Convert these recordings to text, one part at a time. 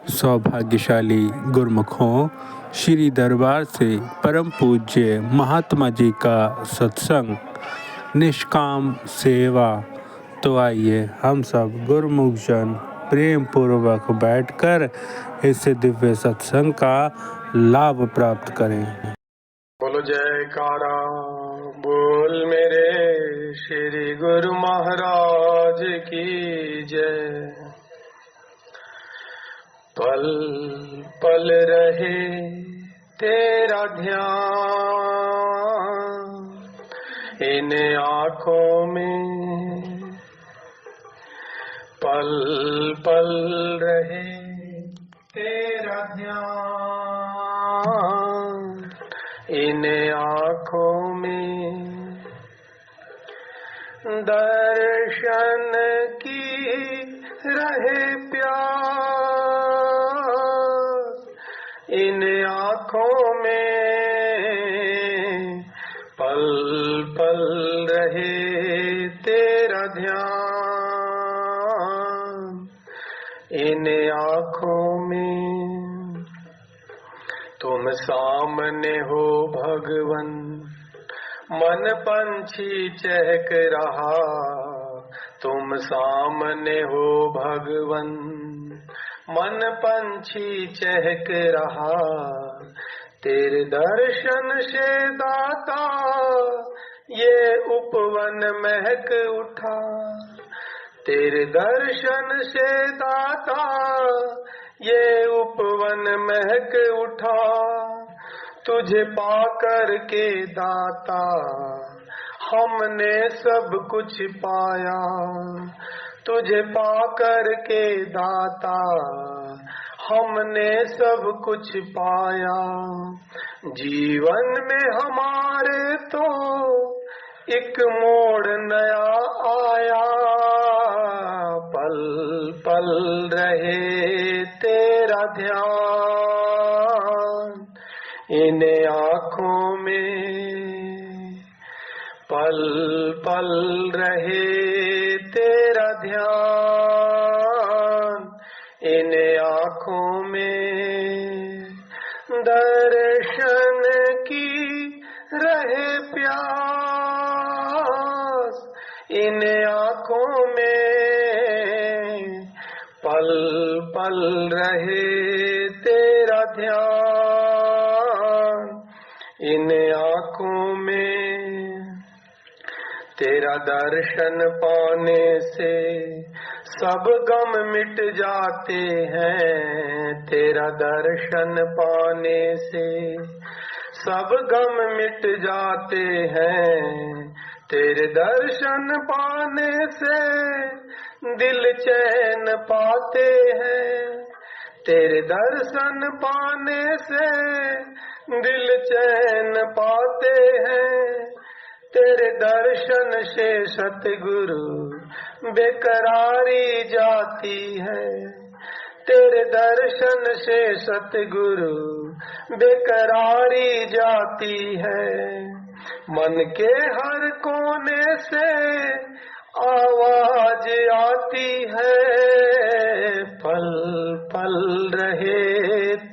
सौभाग्यशाली गुरुमुखों, श्री दरबार से परम पूज्य महात्मा जी का सत्संग, निष्काम सेवा। तो आइए हम सब गुरुमुख जन प्रेम पूर्वक बैठकर इस दिव्य सत्संग का लाभ प्राप्त करें। बोलो जयकारा बोल मेरे श्री गुरु महाराज की जय। पल पल रहे तेरा ध्यान इन आँखों में, पल पल रहे तेरा ध्यान इन आँखों में, दर्शन की रहे प्यास इन आँखों में, पल पल रहे तेरा ध्यान इन आँखों में। तुम सामने हो भगवन, मन पंछी चहक रहा। तुम सामने हो भगवन, मन पंछी चहक रहा। तेरे दर्शन से दाता ये उपवन महक उठा। तेरे दर्शन से दाता ये उपवन महक उठा। तुझे पाकर के दाता हमने सब कुछ पाया। तुझे पाकर के दाता हमने सब कुछ पाया। जीवन में हमारे तो एक मोड़ नया आया। पल पल रहे तेरा ध्यान इन आँखों में, पल पल रहे तेरा ध्यान इन आँखों में। दर्शन की रहे प्यास इन आँखों में, पल पल रहे तेरा ध्यान इन आँखों में। तेरा दर्शन पाने से सब गम मिट जाते हैं। तेरा दर्शन पाने से सब गम मिट जाते हैं। तेरे दर्शन पाने से दिल चैन पाते हैं। तेरे दर्शन पाने से दिल चैन पाते हैं। तेरे दर्शन से सतगुरु बेकरारी जाती है। तेरे दर्शन से सतगुरु बेकरारी जाती है। मन के हर कोने से आवाज आती है। पल पल रहे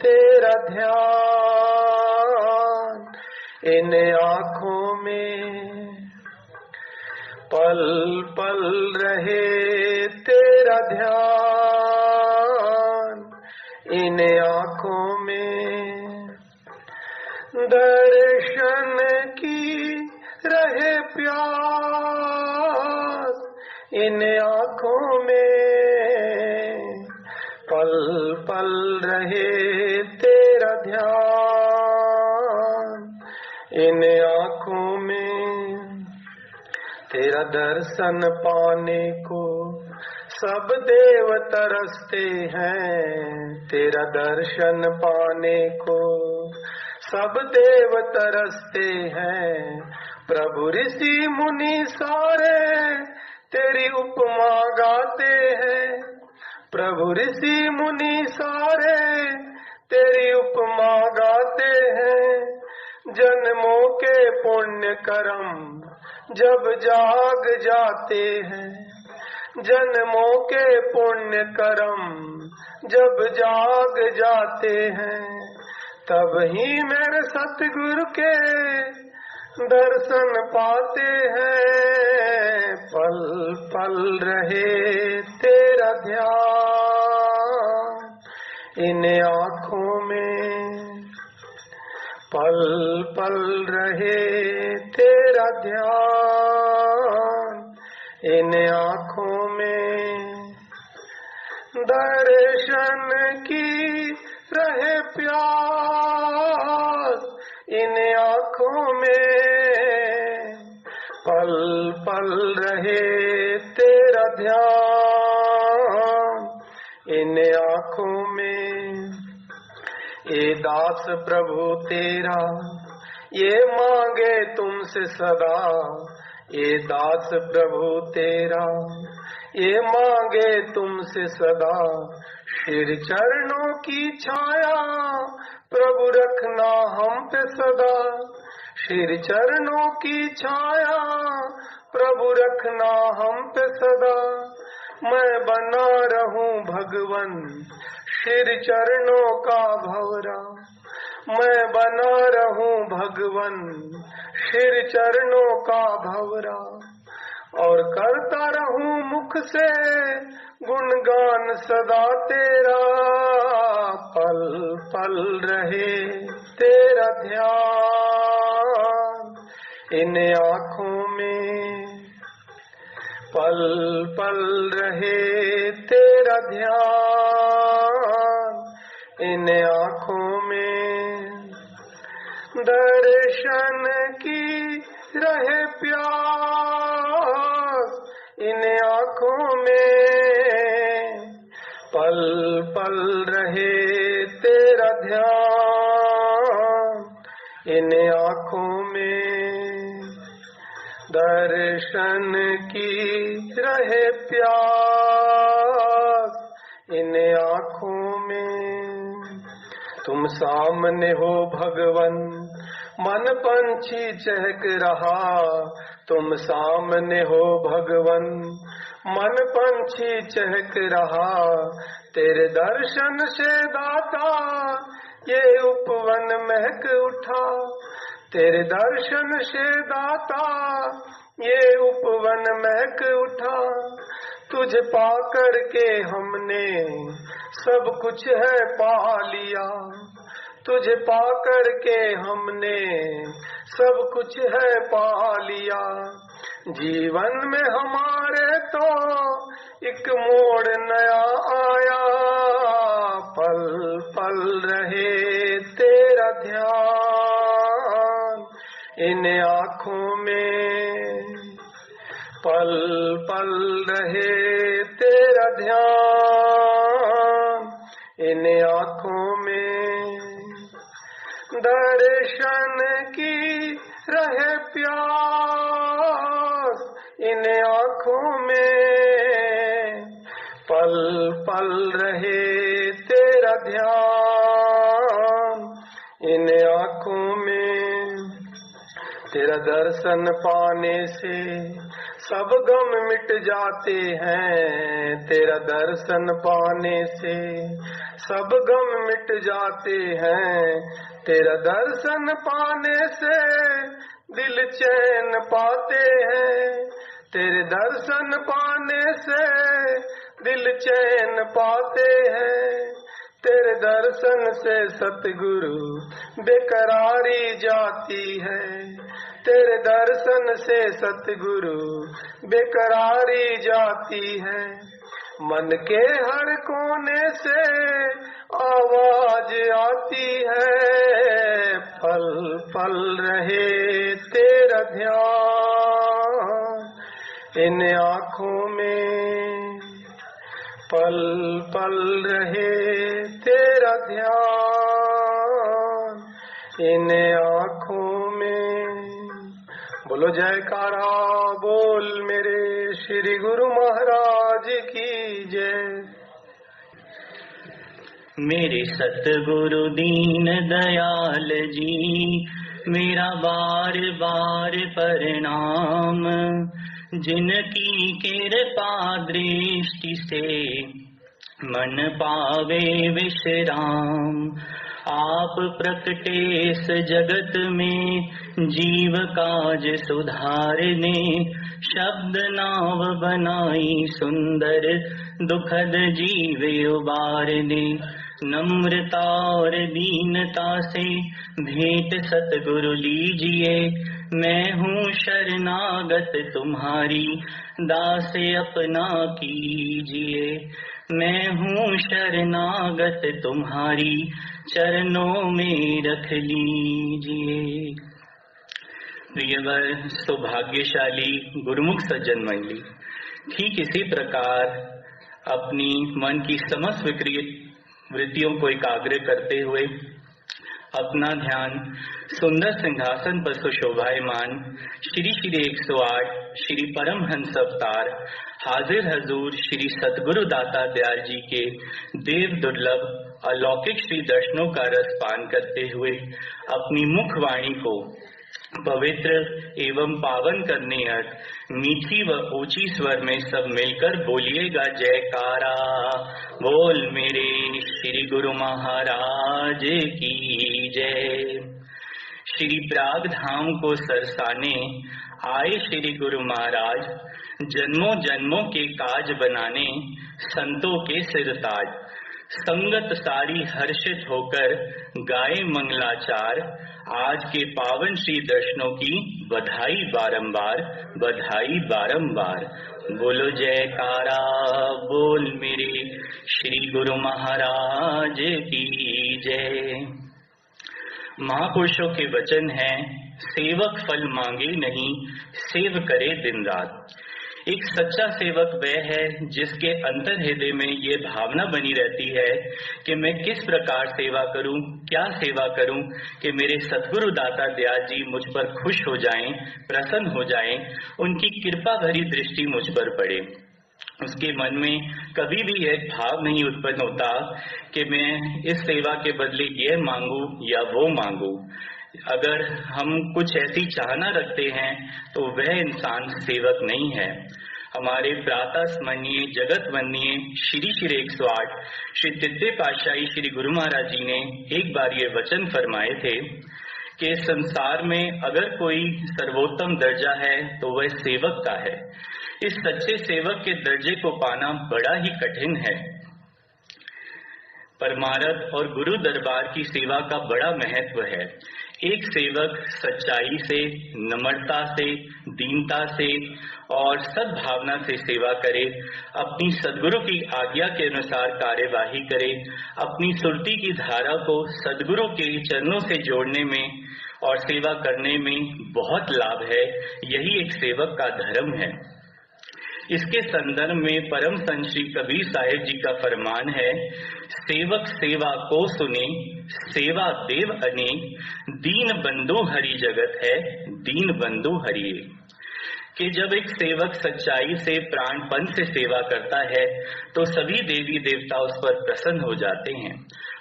तेरा ध्यान इन आँखों में, पल पल रहे तेरा ध्यान इन आँखों में। दर्शन की रहे प्यास इन आँखों में, पल पल रहे तेरा ध्यान इन आँखों में। तेरा दर्शन पाने को सब देव तरसते हैं। तेरा दर्शन पाने को सब देव तरसते हैं। प्रभु ऋषि मुनि सारे तेरी उपमा गाते हैं। प्रभु ऋषि मुनि सारे तेरी उपमा गाते हैं। जन्मों के पुण्य कर्म जब जाग जाते हैं। जन्मों के पुण्य कर्म जब जाग जाते हैं तब ही मेरे सतगुरु के दर्शन पाते हैं। पल पल रहे तेरा ध्यान इन आँखों में, पल पल रहे तेरा ध्यान इन आँखों में। दर्शन की रहे प्यास इन आँखों में, पल पल रहे तेरा ध्यान इन आँखों में। ये दास प्रभु तेरा ये मांगे तुमसे सदा, ये दास प्रभु तेरा ये मांगे तुमसे सदा। श्री चरणों की छाया प्रभु रखना हम पे सदा, श्री चरणों की छाया प्रभु रखना हम पे सदा। मैं बना रहूं भगवन श्री चरणों का भंवरा, मैं बना रहूं भगवन श्री चरणों का भंवरा। और करता रहूं मुख से गुणगान सदा तेरा, पल पल रहे तेरा ध्यान इन आँखों में, पल पल रहे तेरा ध्यान इन आँखों में। दर्शन की रहे प्यास इन आँखों में, पल पल रहे तेरा ध्यान इन आँखों में। दर्शन की रहे प्यास इन आँखों में। तुम सामने हो भगवन मन पंछी चहक रहा, तुम सामने हो भगवन मन पंछी चहक रहा। तेरे दर्शन से दाता ये उपवन महक उठा, तेरे दर्शन से दाता ये उपवन महक उठा। तुझे पा करके हमने सब कुछ है पा लिया, तुझे पा करके हमने सब कुछ है पा लिया। जीवन में हमारे तो एक मोड़ नया आया, पल पल रहे तेरा ध्यान इन आँखों में, पल पल रहे तेरा ध्यान इन आँखों में। दर्शन की रहे प्यास इन आँखों में, पल पल रहे तेरा ध्यान इन आँखों में। तेरा दर्शन पाने से सब गम मिट जाते हैं, तेरा दर्शन पाने से सब गम मिट जाते हैं। तेरा दर्शन पाने से दिल चैन पाते हैं, तेरे दर्शन पाने से दिल चैन पाते हैं। तेरे दर्शन से सतगुरु बेकरारी जाती है, तेरे दर्शन से सतगुरु बेकरारी जाती है। मन के हर कोने से आवाज आती है, पल पल रहे तेरा ध्यान इन आँखों में, पल पल रहे तेरा ध्यान इन आँखों में। बोलो जयकारा बोल मेरे श्री गुरु महाराज की जय। मेरे सतगुरु दीन दयाल जी मेरा बार बार प्रणाम, जिनकी कृपा दृष्टि से मन पावे विश्राम। आप प्रकटे इस जगत में जीव काज सुधारने, शब्द नाव बनाई सुंदर दुखद जीव उबारने। नम्रता और दीनता से भेंट सतगुरु लीजिए, मैं हूँ शरणागत तुम्हारी दास अपना कीजिए। मैं हूँ शरणागत तुम्हारी चरणों में रख लीजिए। प्रियवर सौभाग्यशाली गुरुमुख सज्जन मंडली, ठीक इसी प्रकार अपनी मन की समस्त वृत्तियों को एकाग्र करते हुए अपना ध्यान सुंदर सिंहासन पर सुशोभायमान श्री श्री 108 श्री परमहंस अवतार हाजिर हजूर श्री सतगुरु दाता दयाल जी के देव दुर्लभ अलौकिक श्री दर्शनों का रस पान करते हुए अपनी मुख वाणी को पवित्र एवं पावन करने अर्थ मीठी व ऊंची स्वर में सब मिलकर बोलिएगा जयकारा। बोल मेरे श्री गुरु महाराज की जय। श्री प्राग धाम को सरसाने आए श्री गुरु महाराज, जन्मों जन्मों के काज बनाने संतों के सिरताज। संगत सारी हर्षित होकर गाए मंगलाचार, आज के पावन श्री दर्शनों की बधाई बारंबार, बधाई बारंबार। बोलो जयकारा, बोल मेरे श्री गुरु महाराज की जय। महापुरुषों के वचन हैं, सेवक फल मांगे नहीं, सेव करे दिन रात। एक सच्चा सेवक वह है जिसके अंतर हृदय में ये भावना बनी रहती है कि मैं किस प्रकार सेवा करूं, क्या सेवा करूं कि मेरे सतगुरु दाता दयाल जी मुझ पर खुश हो जाएं, प्रसन्न हो जाएं, उनकी कृपा भरी दृष्टि मुझ पर पड़े। उसके मन में कभी भी यह भाव नहीं उत्पन्न होता कि मैं इस सेवा के बदले ये मांगू या वो मांगू। अगर हम कुछ ऐसी चाहना रखते हैं तो वह इंसान सेवक नहीं है। हमारे प्रातः स्मरणीय जगत वंदनीय श्री श्री 108 श्री तृतीय पातशाही श्री गुरु महाराज जी ने एक बार ये वचन फरमाए थे कि संसार में अगर कोई सर्वोत्तम दर्जा है तो वह सेवक का है। इस सच्चे सेवक के दर्जे को पाना बड़ा ही कठिन है। परमार्थ और गुरु दरबार की सेवा का बड़ा महत्व है। एक सेवक सच्चाई से, नम्रता से, दीनता से और सद्भावना से सेवा करे, अपनी सद्गुरु की आज्ञा के अनुसार कार्यवाही करे, अपनी सुरती की धारा को सद्गुरु के चरणों से जोड़ने में और सेवा करने में बहुत लाभ है। यही एक सेवक का धर्म है। इसके संदर्भ में परम संत श्री कबीर साहिब जी का फरमान है, सेवक सेवा को सुने, सेवा देव अनेक, दीन बंधु हरि जगत है, दीन बंधु हरि। कि जब एक सेवक सच्चाई से, प्राणपन से सेवा करता है तो सभी देवी देवता उस पर प्रसन्न हो जाते हैं।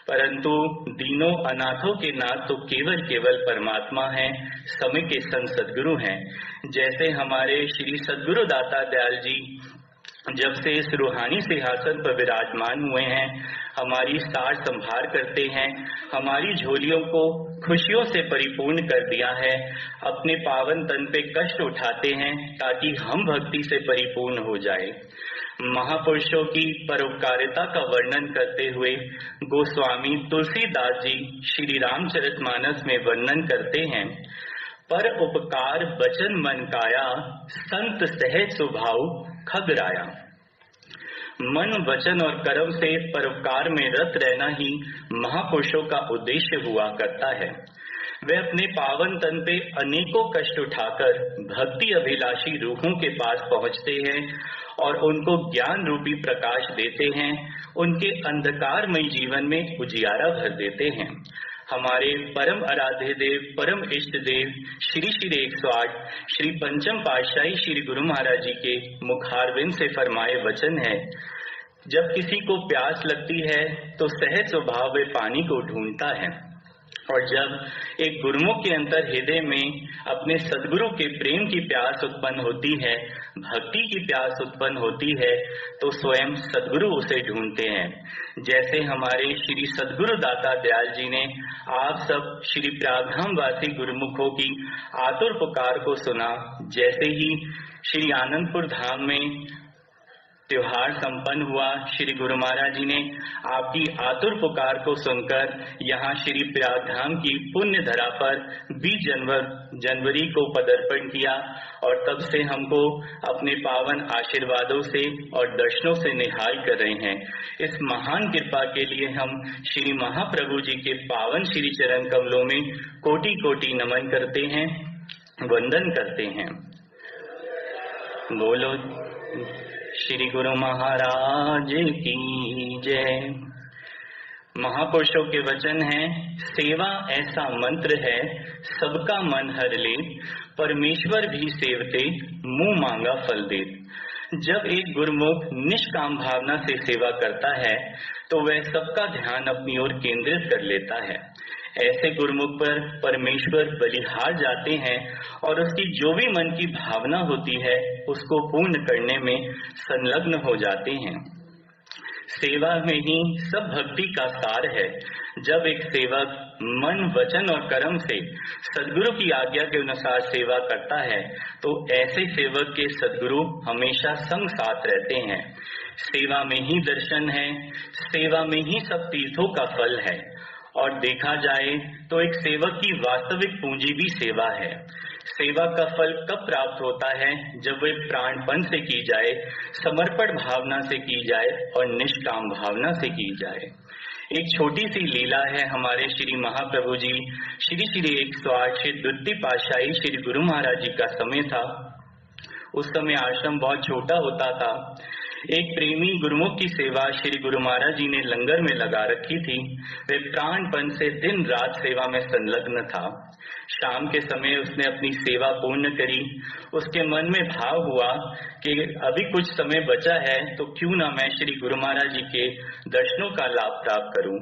परंतु दीनों अनाथों के नाथ तो केवल परमात्मा हैं, समय के संत सदगुरु हैं। जैसे हमारे श्री सदगुरु दाता दयाल जी जब से इस रूहानी सिंहासन पर विराजमान हुए हैं, हमारी सार संभार करते हैं, हमारी झोलियों को खुशियों से परिपूर्ण कर दिया है, अपने पावन तन पे कष्ट उठाते हैं ताकि हम भक्ति से परिपूर्ण हो जाए। महापुरुषों की परोपकारिता का वर्णन करते हुए गोस्वामी तुलसीदास जी श्री रामचरितमानस में वर्णन करते हैं, पर उपकार बचन मन काया, संत सहज स्वभाव खगराया। मन, वचन और कर्म से परोपकार में रत रहना ही महापुरुषों का उद्देश्य हुआ करता है। वे अपने पावन तन पे अनेकों कष्ट उठाकर भक्ति अभिलाषी रूहों के पास पहुंचते हैं और उनको ज्ञान रूपी प्रकाश देते हैं, उनके अंधकारमय जीवन में उजियारा भर देते हैं। हमारे परम आराध्य देव, परम इष्ट देव श्री श्री 108 श्री पंचम पातशाही श्री गुरु महाराज जी के मुखारविंद से फरमाए वचन है, जब किसी को प्यास लगती है तो सहज स्वभाव वे पानी को ढूंढता है। और जब एक गुरुमुख के अंतर हृदय में अपने सदगुरु के प्रेम की प्यास उत्पन्न होती है, भक्ति की प्यास उत्पन्न होती है, तो स्वयं सदगुरु उसे ढूंढते हैं। जैसे हमारे श्री सदगुरु दाता दयाल जी ने आप सब श्री प्रयागधाम वासी गुरुमुखों की आतुर पुकार को सुना, जैसे ही श्री आनंदपुर धाम में त्योहार संपन्न हुआ, श्री गुरु महाराज जी ने आपकी आतुर पुकार को सुनकर यहाँ श्री प्रयागधाम की पुण्य धरा पर 20 जनवरी को पदार्पण किया और तब से हमको अपने पावन आशीर्वादों से और दर्शनों से निहाल कर रहे हैं। इस महान कृपा के लिए हम श्री महाप्रभु जी के पावन श्री चरण कमलों में कोटि कोटि नमन करते हैं, वंदन करते हैं। बोलो श्री गुरु महाराज की जय। महापुरुषों के वचन है, सेवा ऐसा मंत्र है सबका मन हर ले, परमेश्वर भी सेवते मुंह मांगा फल दे। जब एक गुरुमुख निष्काम भावना से सेवा करता है तो वह सबका ध्यान अपनी ओर केंद्रित कर लेता है। ऐसे गुरुमुख पर परमेश्वर बलिहार जाते हैं और उसकी जो भी मन की भावना होती है उसको पूर्ण करने में संलग्न हो जाते हैं। सेवा में ही सब भक्ति का सार है। जब एक सेवक मन, वचन और कर्म से सदगुरु की आज्ञा के अनुसार सेवा करता है तो ऐसे सेवक के सदगुरु हमेशा संग साथ रहते हैं। सेवा में ही दर्शन है, सेवा में ही सब तीर्थों का फल है। और देखा जाए तो एक सेवक की वास्तविक पूंजी भी सेवा है। सेवा का फल कब प्राप्त होता है? जब वे प्राणपन से की जाए, समर्पण भावना से की जाए और निष्काम भावना से की जाए। एक छोटी सी लीला है। हमारे श्री महाप्रभु जी श्री 108 द्वितीय पातशाही श्री गुरु महाराज जी का समय था। उस समय आश्रम बहुत छोटा होता था। एक प्रेमी गुरुमुख की सेवा श्री गुरु महाराज जी ने लंगर में लगा रखी थी। वे प्राणपन से दिन रात सेवा में संलग्न था। शाम के समय उसने अपनी सेवा पूर्ण करी। उसके मन में भाव हुआ कि अभी कुछ समय बचा है तो क्यों ना मैं श्री गुरु महाराज जी के दर्शनों का लाभ प्राप्त करूं।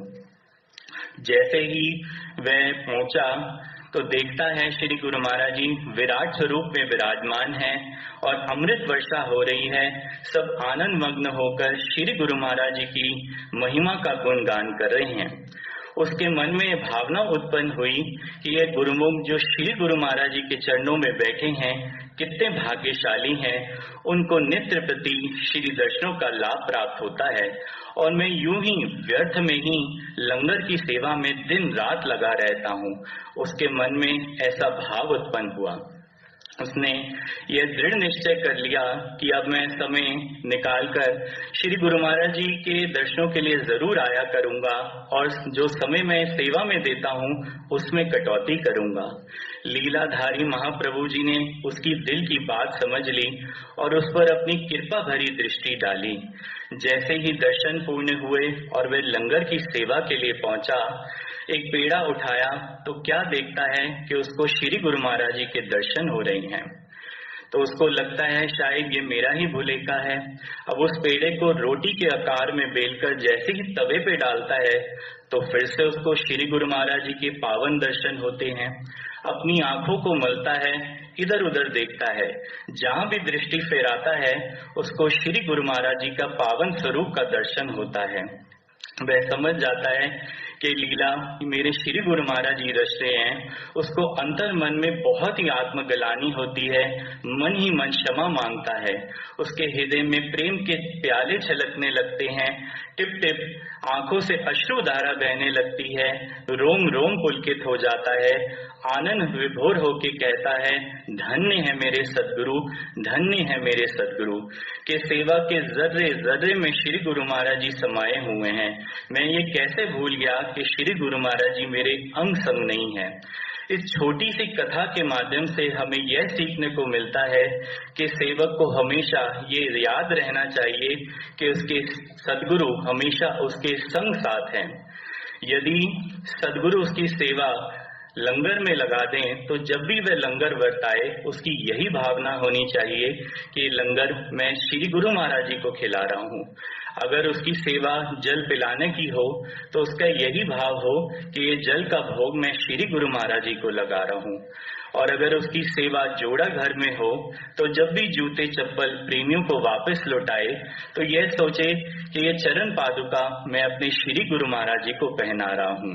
जैसे ही वह पहुंचा तो देखता है श्री गुरु महाराज जी विराट स्वरूप में विराजमान है और अमृत वर्षा हो रही है। सब आनंद मग्न होकर श्री गुरु महाराज जी की महिमा का गुणगान कर रहे हैं। उसके मन में भावना उत्पन्न हुई कि ये गुरुमुख जो श्री गुरु महाराज जी के चरणों में बैठे हैं कितने भाग्यशाली हैं। उनको नित्य प्रति श्री दर्शनों का लाभ प्राप्त होता है और मैं यूं ही व्यर्थ में ही लंगर की सेवा में दिन रात लगा रहता हूँ। उसके मन में ऐसा भाव उत्पन्न हुआ। उसने यह दृढ़ निश्चय कर लिया कि अब मैं समय निकालकर श्री गुरु महाराज जी के दर्शनों के लिए जरूर आया करूंगा और जो समय मैं सेवा में देता हूँ उसमें कटौती करूंगा। लीलाधारी महाप्रभु जी ने उसकी दिल की बात समझ ली और उस पर अपनी कृपा भरी दृष्टि डाली। जैसे ही दर्शन पूर्ण हुए और वे लंगर की सेवा के लिए पहुंचा, एक पेड़ा उठाया तो क्या देखता है कि उसको श्री गुरु महाराज जी के दर्शन हो रहे हैं। तो उसको लगता है शायद ये मेरा ही भुलेखा है। अब उस पेड़े को रोटी के आकार में बेलकर जैसे ही तवे पे डालता है तो फिर से उसको श्री गुरु महाराज जी के पावन दर्शन होते हैं। अपनी आंखों को मलता है, इधर उधर देखता है, जहां भी दृष्टि फेराता है उसको श्री गुरु महाराज जी का पावन स्वरूप का दर्शन होता है। वह समझ जाता है कि लीला मेरे श्री गुरु महाराज जी रच रहे हैं। उसको अंतर मन में बहुत ही आत्मग्लानि होती है, मन ही मन क्षमा मांगता है। उसके हृदय में प्रेम के प्याले छलकने लगते हैं, टिप टिप आंखों से अश्रुधारा बहने लगती है, रोम रोम पुलकित हो जाता है, आनंद विभोर होके कहता है, धन्य है मेरे सदगुरु, धन्य है मेरे सदगुरु के सेवा के जर्रे जर्रे में श्री गुरु महाराज जी समाये हुए हैं। मैं ये कैसे भूल गया कि श्री गुरु महाराज जी मेरे अंग संग नहीं है। इस छोटी सी कथा के माध्यम से हमें यह सीखने को मिलता है कि सेवक को हमेशा ये याद रहना चाहिए कि उसके सदगुरु हमेशा उसके संग साथ हैं। यदि सदगुरु उसकी सेवा लंगर में लगा दें तो जब भी वह लंगर वर्ताए उसकी यही भावना होनी चाहिए कि लंगर मैं श्री गुरु महाराज जी को खिला रहा हूँ। अगर उसकी सेवा जल पिलाने की हो तो उसका यही भाव हो कि ये जल का भोग मैं श्री गुरु महाराज जी को लगा रहा हूँ। और अगर उसकी सेवा जोड़ा घर में हो तो जब भी जूते चप्पल प्रेमियों को वापस लौटाए तो यह सोचे कि ये चरण पादुका मैं अपने श्री गुरु महाराज जी को पहना रहा हूँ।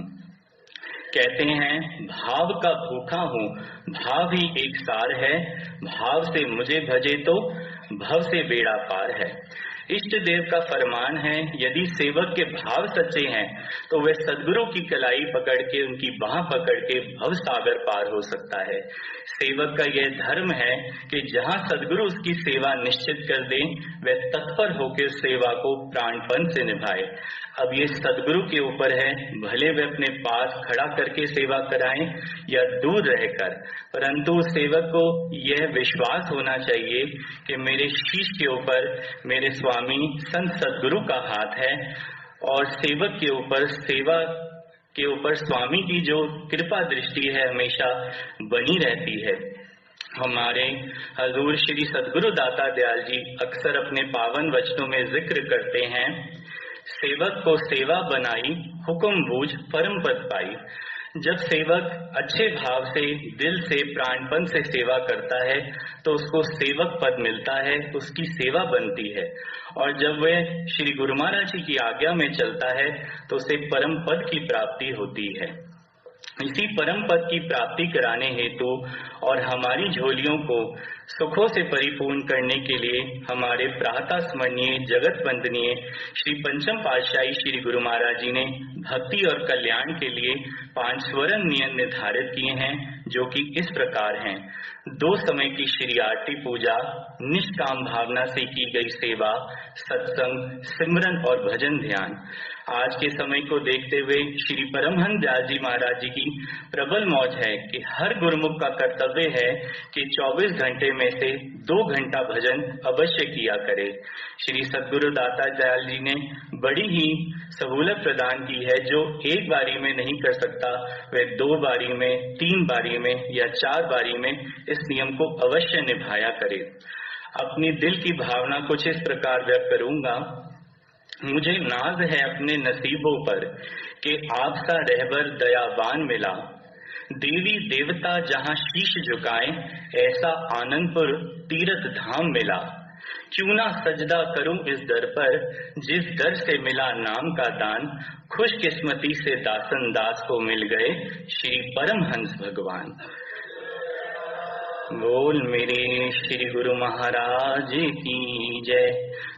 कहते हैं भाव का भूखा हूँ, भाव ही एक सार है, भाव से मुझे भजे तो भव से बेड़ा पार है। इष्ट देव का फरमान है, यदि सेवक के भाव सच्चे हैं तो वह सदगुरु की कलाई पकड़ के उनकी बाह पकड़ के भव सागर पार हो सकता है। सेवक का यह धर्म है कि जहाँ सदगुरु उसकी सेवा निश्चित कर दें वह तत्पर होकर सेवा को प्राणपन से निभाए। अब ये सदगुरु के ऊपर है, भले वे अपने पास खड़ा करके सेवा कराएं या दूर रहकर, परंतु सेवक को यह विश्वास होना चाहिए कि मेरे शीश के ऊपर मेरे स्वामी संत सदगुरु का हाथ है और सेवक के ऊपर सेवा के ऊपर स्वामी की जो कृपा दृष्टि है हमेशा बनी रहती है। हमारे हजूर श्री सदगुरु दाता दयाल जी अक्सर अपने पावन वचनों में जिक्र करते हैं, सेवक को सेवा बनाई हुक्म बूझ परम पद पाई। जब सेवक अच्छे भाव से दिल से प्राणपन से सेवा करता है तो उसको सेवक पद मिलता है, उसकी सेवा बनती है। और जब वह श्री गुरु महाराज जी की आज्ञा में चलता है तो उसे परम पद की प्राप्ति होती है। इसी परम पद की प्राप्ति कराने हेतु और हमारी झोलियों को सुखों से परिपूर्ण करने के लिए हमारे प्रातः स्मरणीय जगत वंदनीय श्री पंचम पातशाही श्री गुरु महाराज जी ने भक्ति और कल्याण के लिए 5 स्वर्ण नियम निर्धारित किए हैं, जो कि इस प्रकार हैं। 2 समय की श्री आरती पूजा, निष्काम भावना से की गई सेवा, सत्संग, सिमरन और भजन ध्यान। आज के समय को देखते हुए श्री परमहंस दयाल जी महाराज जी की प्रबल मौज है कि हर गुरुमुख का कर्तव्य है कि 24 घंटे में से 2 घंटा भजन अवश्य किया करे। श्री सदगुरु दाता दयाल जी ने बड़ी ही सहूलत प्रदान की है, जो एक बारी में नहीं कर सकता वह 2 बारी में, 3 बारी में या 4 बारी में इस नियम को अवश्य निभाया करे। अपनी दिल की भावना कुछ इस प्रकार व्यक्त करूंगा। मुझे नाज है अपने नसीबों पर कि आपसा रहबर दयावान मिला। देवी देवता जहां शीश झुकाएं ऐसा आनंदपुर तीर्थ धाम मिला। क्यों ना सजदा करूं इस दर पर जिस दर से मिला नाम का दान। खुशकिस्मती से दासन दास को मिल गए श्री परमहंस भगवान। बोल मेरे श्री गुरु महाराज की जय।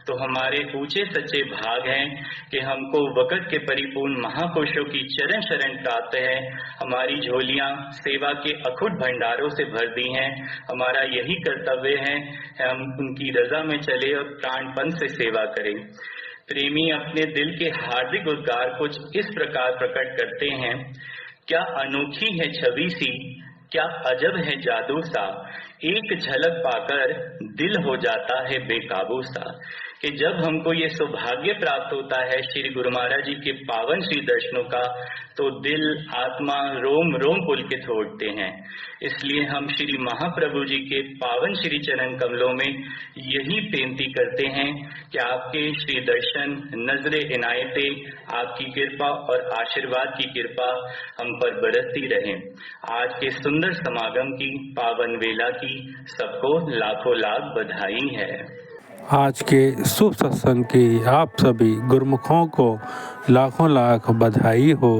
तो हमारे ऊंचे सच्चे भाग हैं कि हमको वक़्त के परिपूर्ण महापुरुषों की चरण शरण प्राप्त है। हमारी झोलियां सेवा के अखुट भंडारों से भर दी हैं। हमारा यही कर्तव्य है हम उनकी रजा में चले और प्राणपन से सेवा करें। प्रेमी अपने दिल के हार्दिक उद्गार कुछ इस प्रकार प्रकट करते हैं। क्या अनोखी है छवि सी, क्या अजब है जादू सा, एक झलक पाकर दिल हो जाता है बेकाबू सा। कि जब हमको ये सौभाग्य प्राप्त होता है श्री गुरु महाराज जी के पावन श्री दर्शनों का तो दिल आत्मा रोम रोम पुलकित हो उठते हैं। इसलिए हम श्री महाप्रभु जी के पावन श्री चरण कमलों में यही बेनती करते हैं कि आपके श्री दर्शन, नजरे इनायते, आपकी कृपा और आशीर्वाद की कृपा हम पर बरसती रहे। आज के सुंदर समागम की पावन वेला की सबको लाखों लाख बधाई है। आज के शुभ सत्संग की आप सभी गुरुमुखों को लाखों लाख बधाई हो।